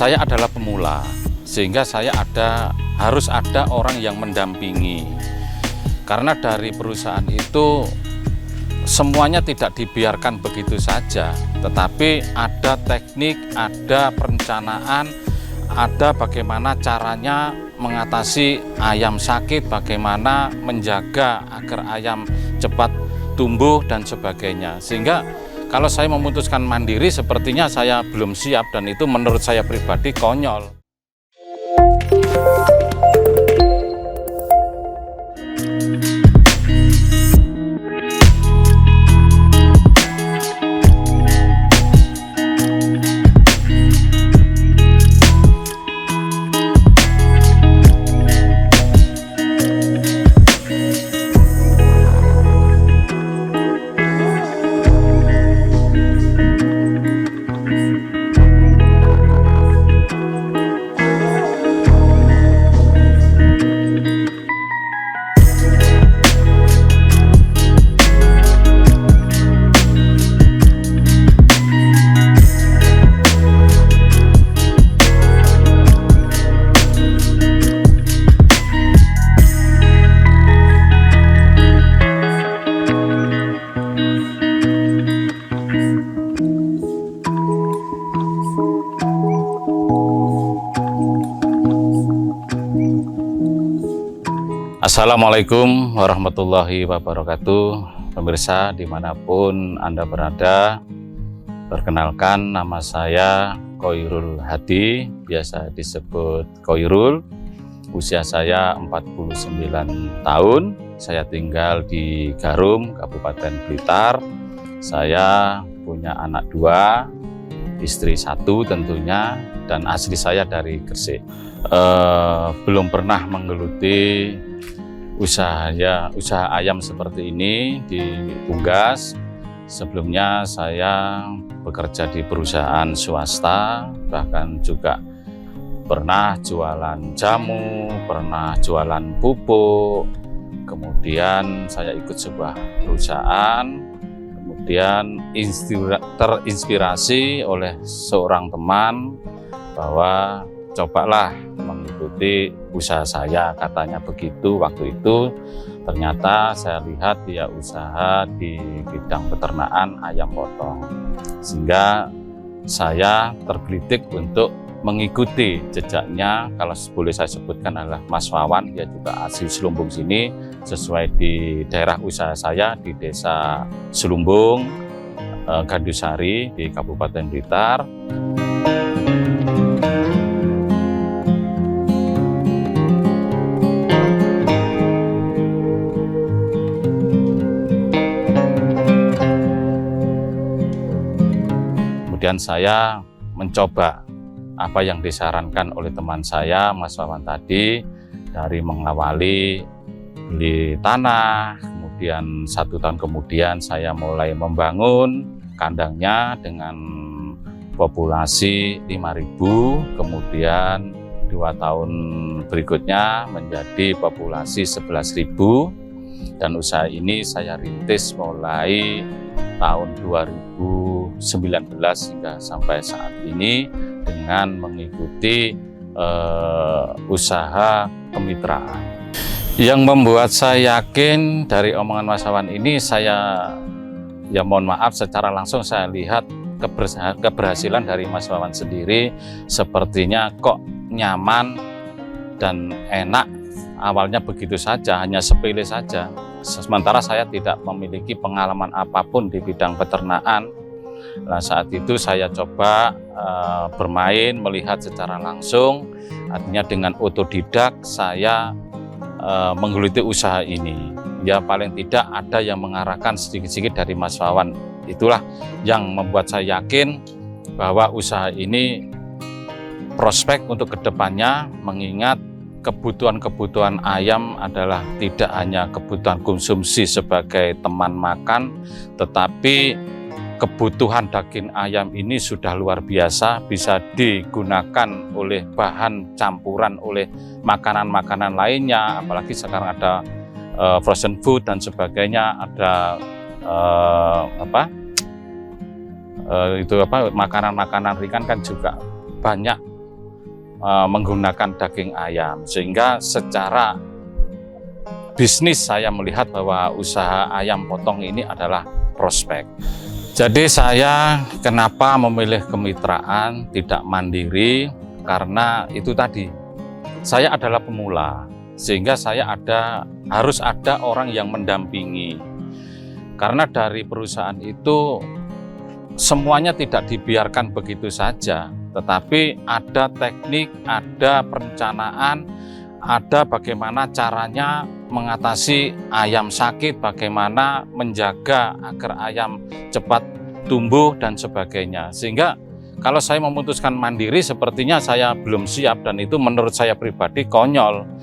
Saya adalah pemula, sehingga saya harus ada orang yang mendampingi. Karena dari perusahaan itu semuanya tidak dibiarkan begitu saja, tetapi ada teknik, ada perencanaan, ada bagaimana caranya mengatasi ayam sakit, bagaimana menjaga agar ayam cepat tumbuh dan sebagainya. Sehingga kalau saya memutuskan mandiri, sepertinya saya belum siap, dan itu menurut saya pribadi konyol. Assalamualaikum warahmatullahi wabarakatuh. Pemirsa dimanapun Anda berada, perkenalkan nama saya Khoirul Hadi, biasa disebut Khoirul. Usia saya 49 tahun. Saya tinggal di Garum, Kabupaten Blitar. Saya punya anak 2, istri 1 tentunya, dan asli saya dari Gresik. Belum pernah menggeluti usaha ayam seperti ini di Unggas. Sebelumnya saya bekerja di perusahaan swasta, bahkan juga pernah jualan jamu, pernah jualan pupuk. Kemudian saya ikut sebuah perusahaan, kemudian terinspirasi oleh seorang teman bahwa cobalah mengikuti usaha saya, katanya begitu waktu itu. Ternyata saya lihat dia usaha di bidang peternakan ayam potong, sehingga saya tergelitik untuk mengikuti jejaknya. Kalau boleh saya sebutkan adalah Mas Wawan, dia juga asli Selumbung sini, sesuai di daerah usaha saya di Desa Selumbung, Gandusari di Kabupaten Blitar. Kemudian saya mencoba apa yang disarankan oleh teman saya, Mas Wawan tadi, dari mengawali beli tanah, kemudian 1 tahun kemudian saya mulai membangun kandangnya dengan populasi 5.000, kemudian 2 tahun berikutnya menjadi populasi 11.000, dan usaha ini saya rintis mulai tahun 2019 hingga sampai saat ini dengan mengikuti usaha kemitraan. Yang membuat saya yakin dari omongan Mas Wawan ini, saya mohon maaf secara langsung saya lihat keberhasilan dari Mas Wawan sendiri, sepertinya kok nyaman dan enak. Awalnya begitu saja, hanya sepele saja. Sementara saya tidak memiliki pengalaman apapun di bidang peternakan. Nah, saat itu saya coba bermain, melihat secara langsung. Artinya dengan otodidak saya menggeluti usaha ini. Ya paling tidak ada yang mengarahkan sedikit-sedikit dari Mas Wawan. Itulah yang membuat saya yakin bahwa usaha ini prospek untuk kedepannya, mengingat kebutuhan-kebutuhan ayam adalah tidak hanya kebutuhan konsumsi sebagai teman makan, tetapi kebutuhan daging ayam ini sudah luar biasa, bisa digunakan oleh bahan campuran oleh makanan-makanan lainnya, apalagi sekarang ada frozen food dan sebagainya, ada makanan-makanan ringan kan juga banyak menggunakan daging ayam, sehingga secara bisnis saya melihat bahwa usaha ayam potong ini adalah prospek. Jadi saya kenapa memilih kemitraan tidak mandiri, karena itu tadi, saya adalah pemula, sehingga saya harus ada orang yang mendampingi. Karena dari perusahaan itu semuanya tidak dibiarkan begitu saja, tetapi ada teknik, ada perencanaan, ada bagaimana caranya mengatasi ayam sakit, bagaimana menjaga agar ayam cepat tumbuh dan sebagainya. Sehingga kalau saya memutuskan mandiri, sepertinya saya belum siap, dan itu menurut saya pribadi konyol.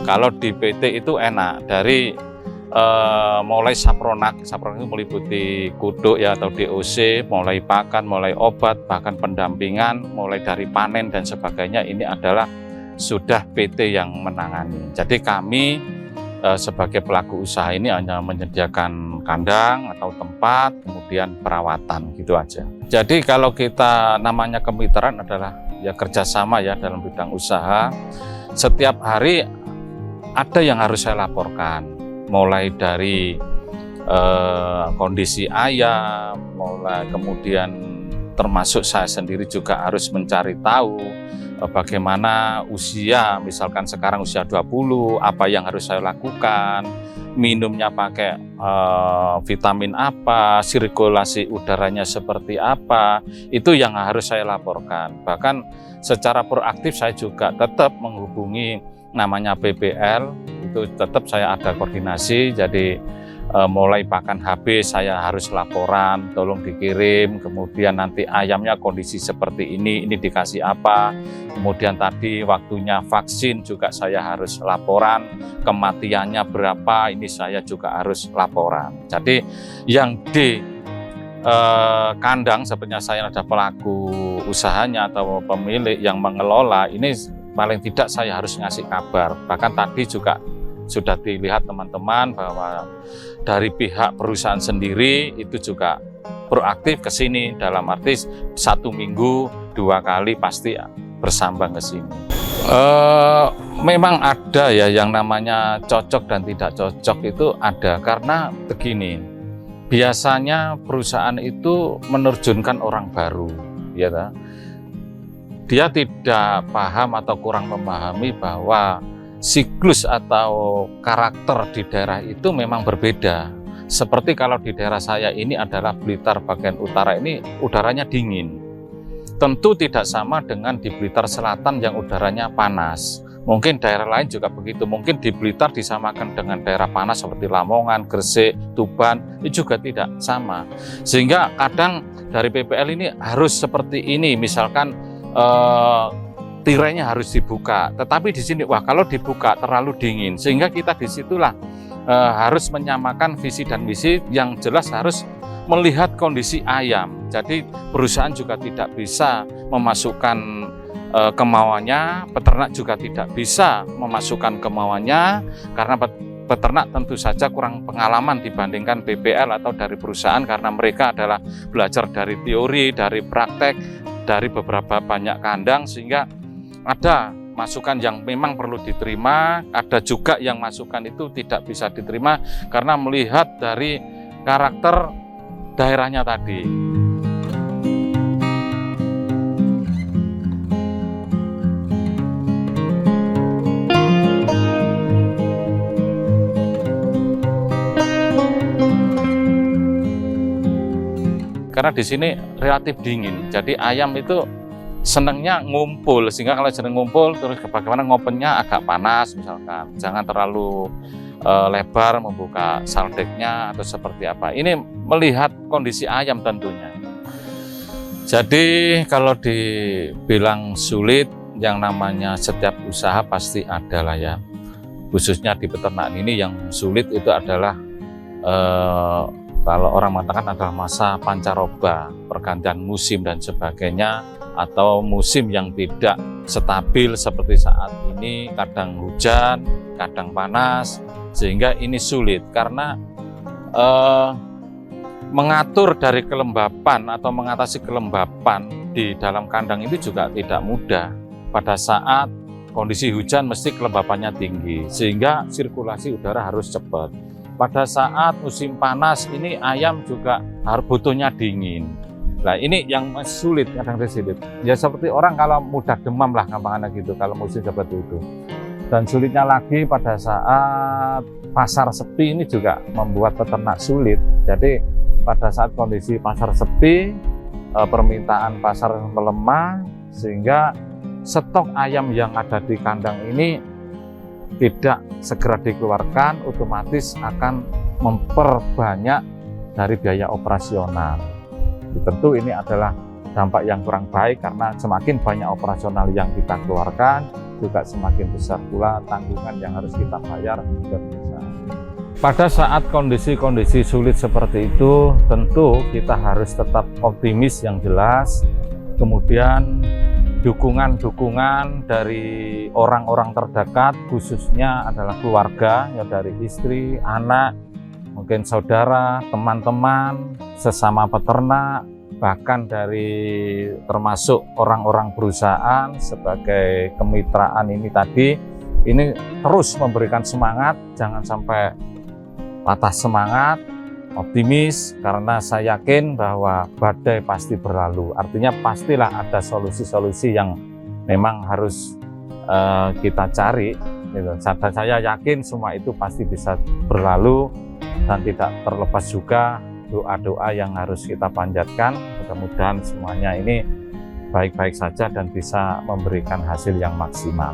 Kalau di PT itu enak, dari mulai sapronak itu meliputi kuduk ya atau DOC, mulai pakan, mulai obat, bahkan pendampingan, mulai dari panen dan sebagainya, ini adalah sudah PT yang menangani. Jadi kami sebagai pelaku usaha ini hanya menyediakan kandang atau tempat, kemudian perawatan, gitu aja. Jadi kalau kita namanya kemitraan adalah ya kerjasama ya dalam bidang usaha. Setiap hari ada yang harus saya laporkan, mulai dari kondisi ayam, mulai kemudian termasuk saya sendiri juga harus mencari tahu bagaimana usia, misalkan sekarang usia 20, apa yang harus saya lakukan, minumnya pakai vitamin apa, sirkulasi udaranya seperti apa, itu yang harus saya laporkan. Bahkan secara proaktif saya juga tetap menghubungi namanya PPL, itu tetap saya ada koordinasi. Jadi mulai pakan habis saya harus laporan, tolong dikirim, kemudian nanti ayamnya kondisi seperti ini dikasih apa, kemudian tadi waktunya vaksin juga saya harus laporan, kematiannya berapa, ini saya juga harus laporan. Jadi yang di kandang sebenarnya saya ada pelaku usahanya atau pemilik yang mengelola, ini paling tidak saya harus ngasih kabar. Bahkan tadi juga sudah dilihat teman-teman bahwa dari pihak perusahaan sendiri itu juga proaktif ke sini, dalam arti 1 minggu 2 kali pasti bersambang ke sini. Memang ada ya yang namanya cocok dan tidak cocok, itu ada. Karena begini, biasanya perusahaan itu menerjunkan orang baru, ya kan? Dia tidak paham atau kurang memahami bahwa siklus atau karakter di daerah itu memang berbeda. Seperti kalau di daerah saya ini adalah Blitar bagian utara, ini udaranya dingin. Tentu tidak sama dengan di Blitar Selatan yang udaranya panas. Mungkin daerah lain juga begitu. Mungkin di Blitar disamakan dengan daerah panas seperti Lamongan, Gresik, Tuban, itu juga tidak sama. Sehingga kadang dari PPL ini harus seperti ini, misalkan tirainya harus dibuka, tetapi di sini wah kalau dibuka terlalu dingin, sehingga kita disitulah harus menyamakan visi dan misi yang jelas, harus melihat kondisi ayam. Jadi perusahaan juga tidak bisa memasukkan kemauannya, peternak juga tidak bisa memasukkan kemauannya, karena peternak tentu saja kurang pengalaman dibandingkan PPL atau dari perusahaan, karena mereka adalah belajar dari teori, dari praktek, dari beberapa banyak kandang, sehingga ada masukan yang memang perlu diterima, ada juga yang masukan itu tidak bisa diterima karena melihat dari karakter daerahnya tadi. Karena di sini relatif dingin, jadi ayam itu senangnya ngumpul, sehingga kalau sedang ngumpul terus bagaimana ngopennya agak panas misalkan, jangan terlalu lebar membuka saldeknya atau seperti apa. Ini melihat kondisi ayam tentunya. Jadi kalau dibilang sulit, yang namanya setiap usaha pasti ada lah ya. Khususnya di peternakan ini yang sulit itu adalah Kalau orang mengatakan adalah masa pancaroba, pergantian musim dan sebagainya, atau musim yang tidak stabil seperti saat ini, kadang hujan, kadang panas, sehingga ini sulit karena mengatur dari kelembapan atau mengatasi kelembapan di dalam kandang itu juga tidak mudah. Pada saat kondisi hujan mesti kelembapannya tinggi, sehingga sirkulasi udara harus cepat. Pada saat musim panas ini ayam juga harus butuhnya dingin. Nah ini yang sulit, kadang sulit. Ya seperti orang kalau mudah demam lah gampangannya gitu kalau musim seperti itu. Dan sulitnya lagi pada saat pasar sepi ini juga membuat peternak sulit. Jadi pada saat kondisi pasar sepi, permintaan pasar melemah, sehingga stok ayam yang ada di kandang ini tidak segera dikeluarkan, otomatis akan memperbanyak dari biaya operasional. Tentu ini adalah dampak yang kurang baik karena semakin banyak operasional yang kita keluarkan, juga semakin besar pula tanggungan yang harus kita bayar ke perusahaan. Pada saat kondisi-kondisi sulit seperti itu, tentu kita harus tetap optimis yang jelas, kemudian dukungan dari orang-orang terdekat, khususnya adalah keluarga, ya dari istri, anak, mungkin saudara, teman-teman, sesama peternak, bahkan dari termasuk orang-orang perusahaan sebagai kemitraan ini tadi, ini terus memberikan semangat, jangan sampai patah semangat, optimis, karena saya yakin bahwa badai pasti berlalu. Artinya pastilah ada solusi-solusi yang memang harus kita cari. Gitu. Saya yakin semua itu pasti bisa berlalu dan tidak terlepas juga doa-doa yang harus kita panjatkan. Mudah-mudahan semuanya ini baik-baik saja dan bisa memberikan hasil yang maksimal.